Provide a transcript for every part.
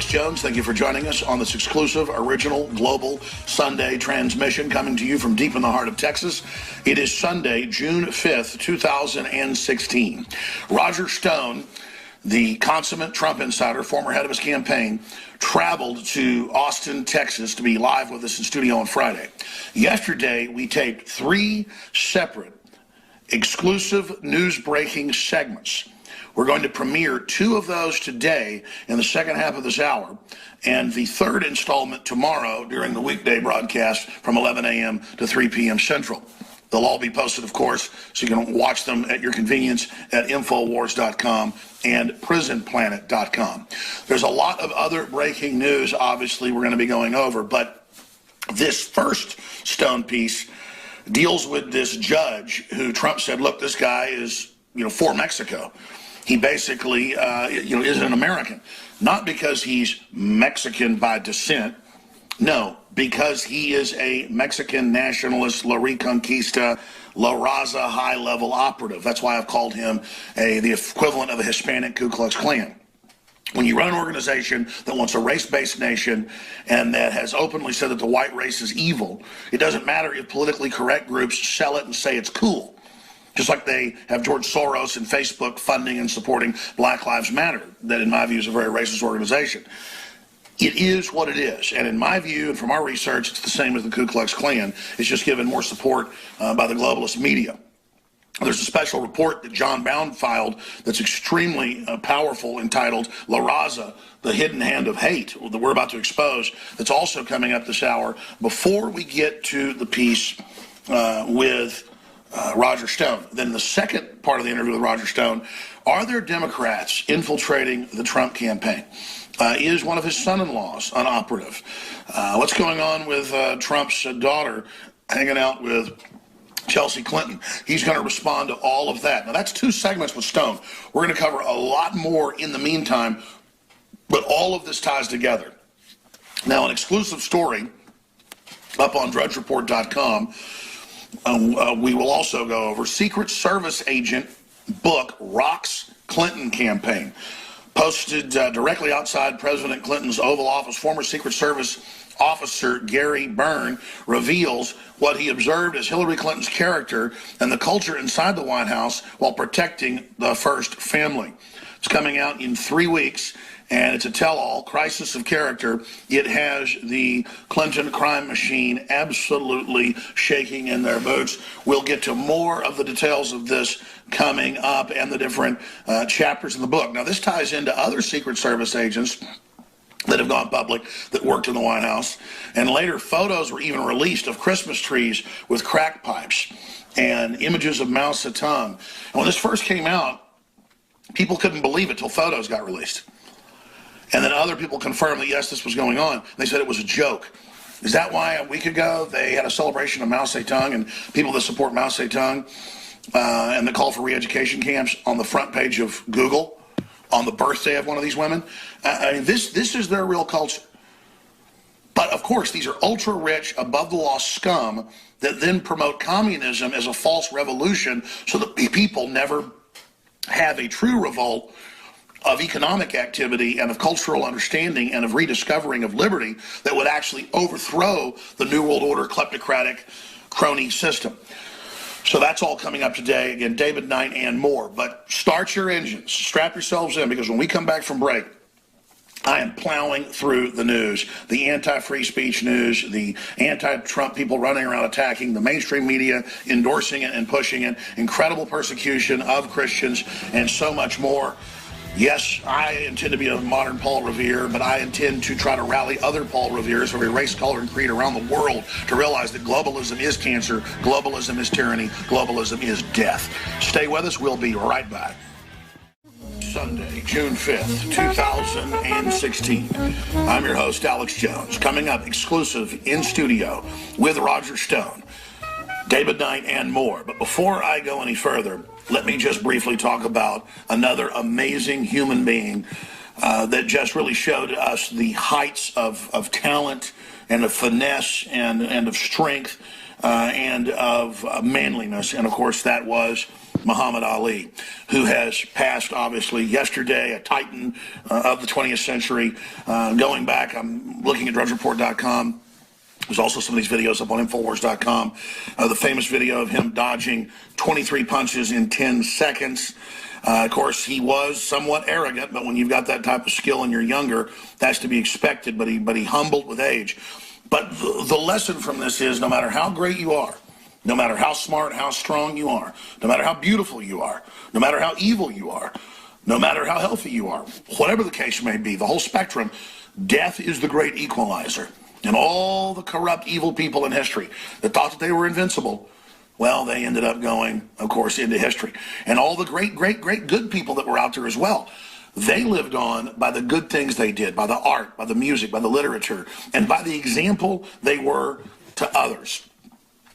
Jones, thank you for joining us on this exclusive, original, global Sunday transmission coming to you from deep in the heart of Texas. It is Sunday, June 5th, 2016. Roger Stone, the consummate Trump insider, former head of his campaign, traveled to Austin, Texas to be live with us in studio on Friday. Yesterday, we taped 3 separate exclusive news-breaking segments. We're going to premiere 2 of those today in the second half of this hour, and the third installment tomorrow during the weekday broadcast from 11 a.m. to 3 p.m. Central. They'll all be posted, of course, so you can watch them at your convenience at Infowars.com and PrisonPlanet.com. There's a lot of other breaking news, obviously, we're going to be going over, but this first Stone piece deals with this judge who Trump said, look, this guy is, for Mexico. He basically, is an American. Not because he's Mexican by descent. No, because he is a Mexican nationalist, La Reconquista, La Raza high-level operative. That's why I've called him the equivalent of a Hispanic Ku Klux Klan. When you run an organization that wants a race-based nation and that has openly said that the white race is evil, it doesn't matter if politically correct groups sell it and say it's cool. Just like they have George Soros and Facebook funding and supporting Black Lives Matter, that in my view is a very racist organization. It is what it is. And in my view, and from our research, it's the same as the Ku Klux Klan. It's just given more support by the globalist media. There's a special report that John Bound filed that's extremely powerful, entitled La Raza, the Hidden Hand of Hate, that we're about to expose, that's also coming up this hour. Before we get to the piece with Roger Stone. Then the second part of the interview with Roger Stone, are there Democrats infiltrating the Trump campaign? Is one of his son-in-laws an operative? What's going on with Trump's daughter hanging out with Chelsea Clinton? He's going to respond to all of that. Now, that's 2 segments with Stone. We're going to cover a lot more in the meantime, but all of this ties together. Now, an exclusive story up on DrudgeReport.com. We will also go over Secret Service agent book rocks Clinton campaign. Posted directly outside President Clinton's Oval Office, former Secret Service officer Gary Byrne reveals what he observed as Hillary Clinton's character and the culture inside the White House while protecting the first family. It's coming out in 3 weeks. And it's a tell-all, crisis of character. It has the Clinton crime machine absolutely shaking in their boots. We'll get to more of the details of this coming up and the different chapters in the book. Now, this ties into other Secret Service agents that have gone public that worked in the White House. And later, photos were even released of Christmas trees with crack pipes and images of Mao Zedong. And when this first came out, people couldn't believe it till photos got released. And then other people confirmed that, yes, this was going on. They said it was a joke. Is that why a week ago they had a celebration of Mao Zedong and people that support Mao Zedong and the call for re-education camps on the front page of Google on the birthday of one of these women? This is their real culture. But, of course, these are ultra-rich, above-the-law scum that then promote communism as a false revolution so that people never have a true revolt of economic activity and of cultural understanding and of rediscovering of liberty that would actually overthrow the New World Order kleptocratic crony system. So that's all coming up today. Again, David Knight and more. But start your engines, strap yourselves in, because when we come back from break, I am plowing through the news, the anti-free speech news, the anti-Trump people running around attacking, the mainstream media endorsing it and pushing it, incredible persecution of Christians, and so much more. Yes, I intend to be a modern Paul Revere, but I intend to try to rally other Paul Reveres of every race, color, and creed around the world to realize that globalism is cancer, globalism is tyranny, globalism is death. Stay with us. We'll be right back. Sunday, June 5th, 2016. I'm your host, Alex Jones. Coming up, exclusive in studio with Roger Stone, David Knight, and more. But before I go any further, let me just briefly talk about another amazing human being that just really showed us the heights of talent and of finesse and of strength and of manliness. And, of course, that was Muhammad Ali, who has passed obviously yesterday, a titan of the 20th century. Going back, I'm looking at DrudgeReport.com. There's also some of these videos up on Infowars.com. The famous video of him dodging 23 punches in 10 seconds. Of course, he was somewhat arrogant, but when you've got that type of skill and you're younger, that's to be expected, but he humbled with age. But the lesson from this is no matter how great you are, no matter how smart, how strong you are, no matter how beautiful you are, no matter how evil you are, no matter how healthy you are, whatever the case may be, the whole spectrum, death is the great equalizer. And all the corrupt, evil people in history that thought that they were invincible, well, they ended up going, of course, into history. And all the great, great, great good people that were out there as well, they lived on by the good things they did, by the art, by the music, by the literature, and by the example they were to others.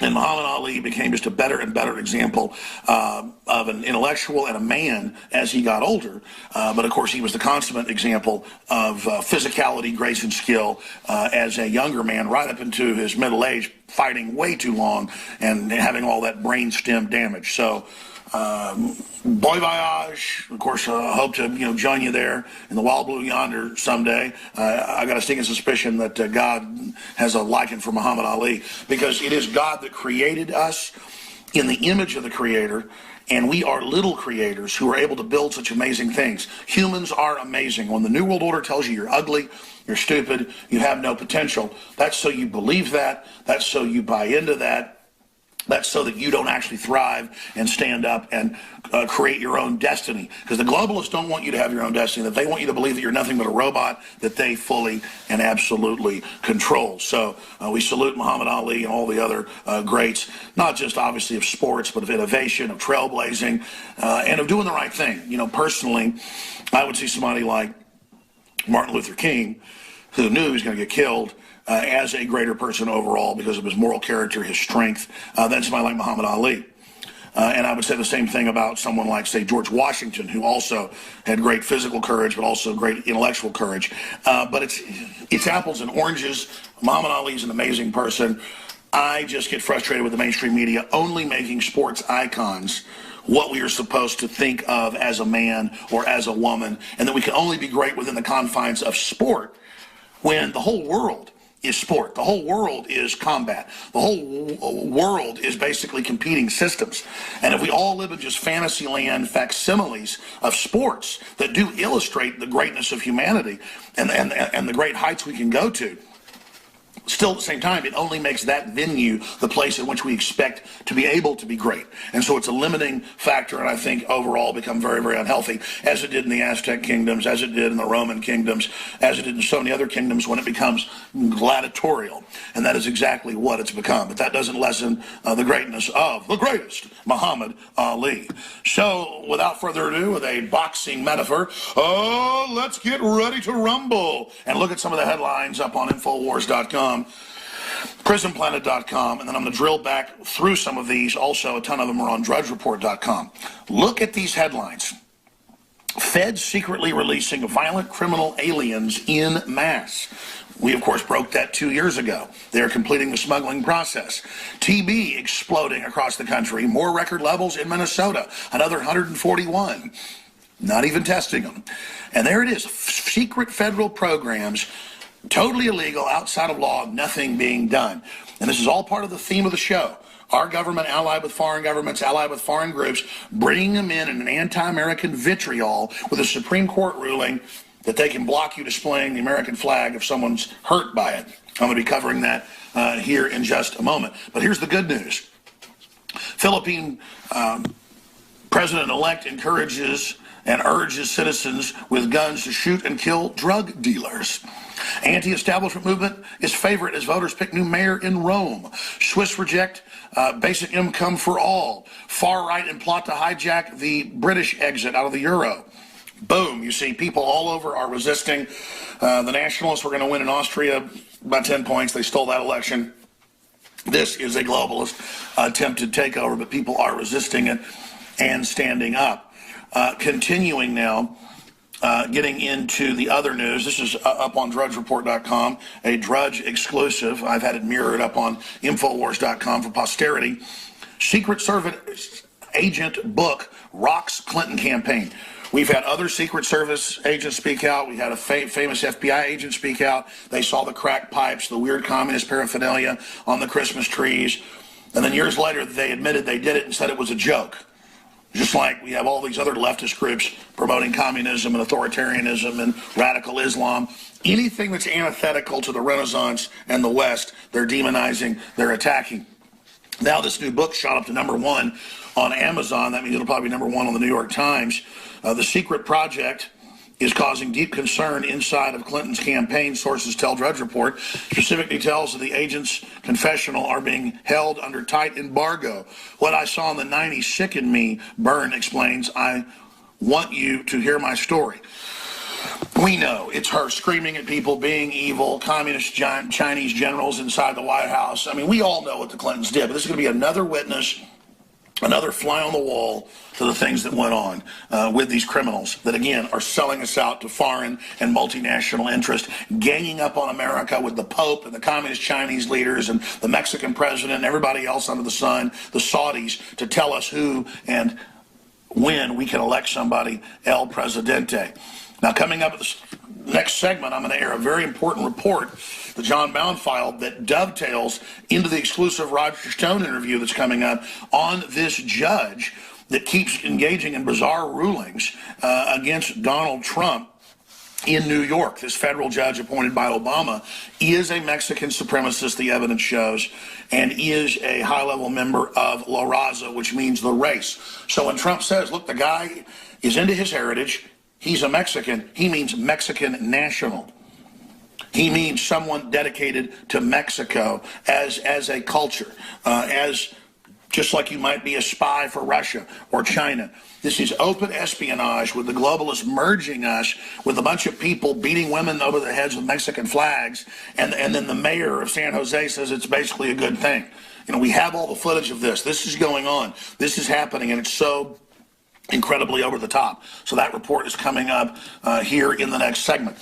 And Muhammad Ali became just a better and better example of an intellectual and a man as he got older. But of course, he was the consummate example of physicality, grace, and skill as a younger man, right up into his middle age, fighting way too long and having all that brain stem damage. So, bon voyage. Of course, hope to join you there in the wild blue yonder someday. I got a stinking suspicion that God has a liking for Muhammad Ali, because it is God that created us in the image of the Creator, and we are little creators who are able to build such amazing things. Humans are amazing. When the New World Order tells you you're ugly, you're stupid, you have no potential, that's so you believe that. That's so you buy into that. That's so that you don't actually thrive and stand up and create your own destiny. Because the globalists don't want you to have your own destiny. That they want you to believe that you're nothing but a robot that they fully and absolutely control. So we salute Muhammad Ali and all the other greats, not just obviously of sports, but of innovation, of trailblazing, and of doing the right thing. Personally, I would see somebody like Martin Luther King, who knew he was going to get killed, as a greater person overall because of his moral character, his strength, than somebody like Muhammad Ali. And I would say the same thing about someone like, say, George Washington, who also had great physical courage, but also great intellectual courage. But it's apples and oranges. Muhammad Ali is an amazing person. I just get frustrated with the mainstream media only making sports icons what we are supposed to think of as a man or as a woman, and that we can only be great within the confines of sport when the whole world is sport. The whole world is combat. The whole world is basically competing systems. And if we all live in just fantasy land facsimiles of sports that do illustrate the greatness of humanity and the great heights we can go to, still at the same time, it only makes that venue the place in which we expect to be able to be great. And so it's a limiting factor, and I think overall become very, very unhealthy, as it did in the Aztec kingdoms, as it did in the Roman kingdoms, as it did in so many other kingdoms when it becomes gladiatorial. And that is exactly what it's become. But that doesn't lessen the greatness of the greatest, Muhammad Ali. So without further ado, with a boxing metaphor, let's get ready to rumble. And look at some of the headlines up on Infowars.com. PrisonPlanet.com, and then I'm going to drill back through some of these. Also, a ton of them are on DrudgeReport.com. Look at these headlines. Feds secretly releasing violent criminal aliens in mass. We, of course, broke that 2 years ago. They are completing the smuggling process. TB exploding across the country. More record levels in Minnesota. Another 141. Not even testing them. And there it is. Secret federal programs, totally illegal, outside of law, nothing being done. And this is all part of the theme of the show. Our government allied with foreign governments, allied with foreign groups, bringing them in an anti-American vitriol with a Supreme Court ruling that they can block you displaying the American flag if someone's hurt by it. I'm going to be covering that here in just a moment. But here's the good news. Philippine President-elect encourages and urges citizens with guns to shoot and kill drug dealers. Anti-establishment movement is favorite as voters pick new mayor in Rome. Swiss reject basic income for all. Far right and plot to hijack the British exit out of the euro. Boom, you see people all over are resisting. The nationalists were going to win in Austria by 10 points. They stole that election. This is a globalist attempted takeover, but people are resisting it and standing up. Continuing now, getting into the other news. This is up on DrudgeReport.com, a Drudge exclusive. I've had it mirrored up on Infowars.com for posterity. Secret Service agent book rocks Clinton campaign. We've had other Secret Service agents speak out. We had a famous FBI agent speak out. They saw the crack pipes, the weird communist paraphernalia on the Christmas trees. And then years later, they admitted they did it and said it was a joke. Just like we have all these other leftist groups promoting communism and authoritarianism and radical Islam. Anything that's antithetical to the Renaissance and the West, they're demonizing, they're attacking. Now this new book shot up to #1 on Amazon. That means it'll probably be #1 on the New York Times. The Secret Project is causing deep concern inside of Clinton's campaign, sources tell Drudge Report. Specific details of the agent's confessional are being held under tight embargo. What I saw in the 90s sickened me, Byrne explains. I want you to hear my story. We know it's her screaming at people, being evil, communist Chinese generals inside the White House. I mean, we all know what the Clintons did, but this is going to be another witness, another fly on the wall to the things that went on with these criminals that, again, are selling us out to foreign and multinational interest, ganging up on America with the Pope and the communist Chinese leaders and the Mexican president and everybody else under the sun, the Saudis, to tell us who and when we can elect somebody, El Presidente. Now, coming up at the next segment, I'm going to air a very important report that John Bowne filed that dovetails into the exclusive Roger Stone interview that's coming up on this judge that keeps engaging in bizarre rulings against Donald Trump in New York. This federal judge appointed by Obama is a Mexican supremacist, the evidence shows, and is a high-level member of La Raza, which means the race. So when Trump says, look, the guy is into his heritage, he's a Mexican, he means Mexican national. He means someone dedicated to Mexico as a culture, as just like you might be a spy for Russia or China. This is open espionage with the globalists merging us with a bunch of people beating women over the heads with Mexican flags, and then the mayor of San Jose says it's basically a good thing. You know, we have all the footage of this. This is going on. This is happening, and it's so incredibly over the top. So that report is coming up here in the next segment.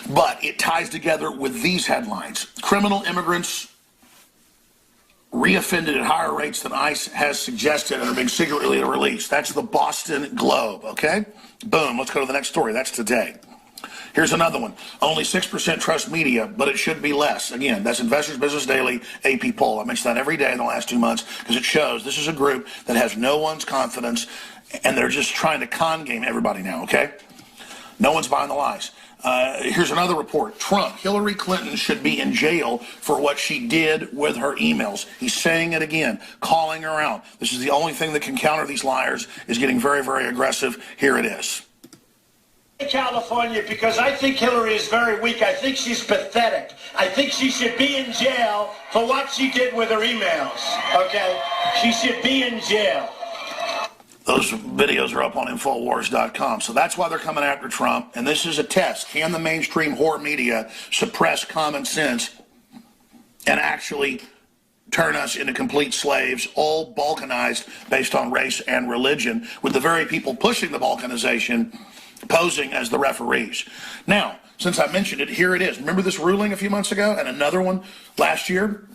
But it ties together with these headlines. Criminal immigrants reoffended at higher rates than ICE has suggested and are being secretly released. That's the Boston Globe, okay? Boom, let's go to the next story. That's today. Here's another one. Only 6% trust media, but it should be less. Again, that's Investors Business Daily AP poll. I mention that every day in the last 2 months because it shows this is a group that has no one's confidence, and they're just trying to con game everybody now, okay? No one's buying the lies. Here's another report. Hillary Clinton should be in jail for what she did with her emails. He's saying it again, calling her out. This is the only thing that can counter these liars, is getting very, very aggressive. Here it is. California, because I think Hillary is very weak. I think she's pathetic. I think she should be in jail for what she did with her emails, okay? She should be in jail. Those videos are up on Infowars.com. So that's why they're coming after Trump. And this is a test. Can the mainstream whore media suppress common sense and actually turn us into complete slaves, all balkanized based on race and religion, with the very people pushing the balkanization posing as the referees? Now, since I mentioned it, here it is. Remember this ruling a few months ago and another one last year?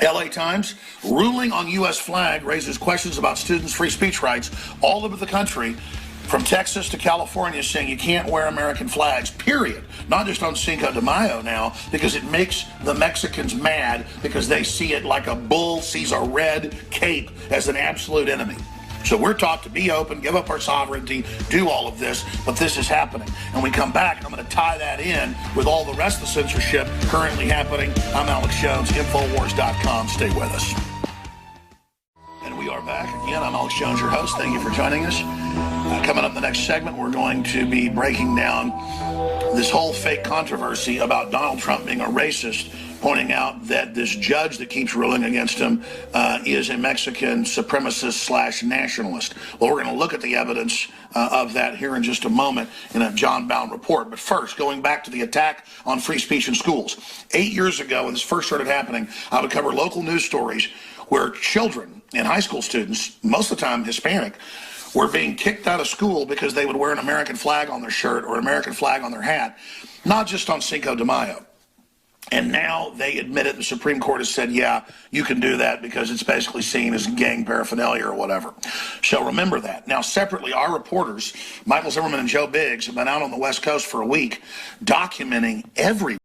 LA Times, ruling on U.S. flag raises questions about students' free speech rights all over the country, from Texas to California, saying you can't wear American flags, period. Not just on Cinco de Mayo now, because it makes the Mexicans mad because they see it like a bull sees a red cape as an absolute enemy. So we're taught to be open, give up our sovereignty, do all of this, but this is happening. And we come back, and I'm going to tie that in with all the rest of the censorship currently happening. I'm Alex Jones, Infowars.com. Stay with us. And we are back again. I'm Alex Jones, your host. Thank you for joining us. Coming up in the next segment, we're going to be breaking down this whole fake controversy about Donald Trump being a racist, pointing out that this judge that keeps ruling against him is a Mexican supremacist / nationalist. Well, we're going to look at the evidence of that here in just a moment in a John Bowne report. But first, going back to the attack on free speech in schools. 8 years ago, when this first started happening, I would cover local news stories where children and high school students, most of the time Hispanic, were being kicked out of school because they would wear an American flag on their shirt or an American flag on their hat, not just on Cinco de Mayo. And now they admit it. The Supreme Court has said, yeah, you can do that because it's basically seen as gang paraphernalia or whatever. So remember that. Now, separately, our reporters, Michael Zimmerman and Joe Biggs, have been out on the West Coast for a week documenting every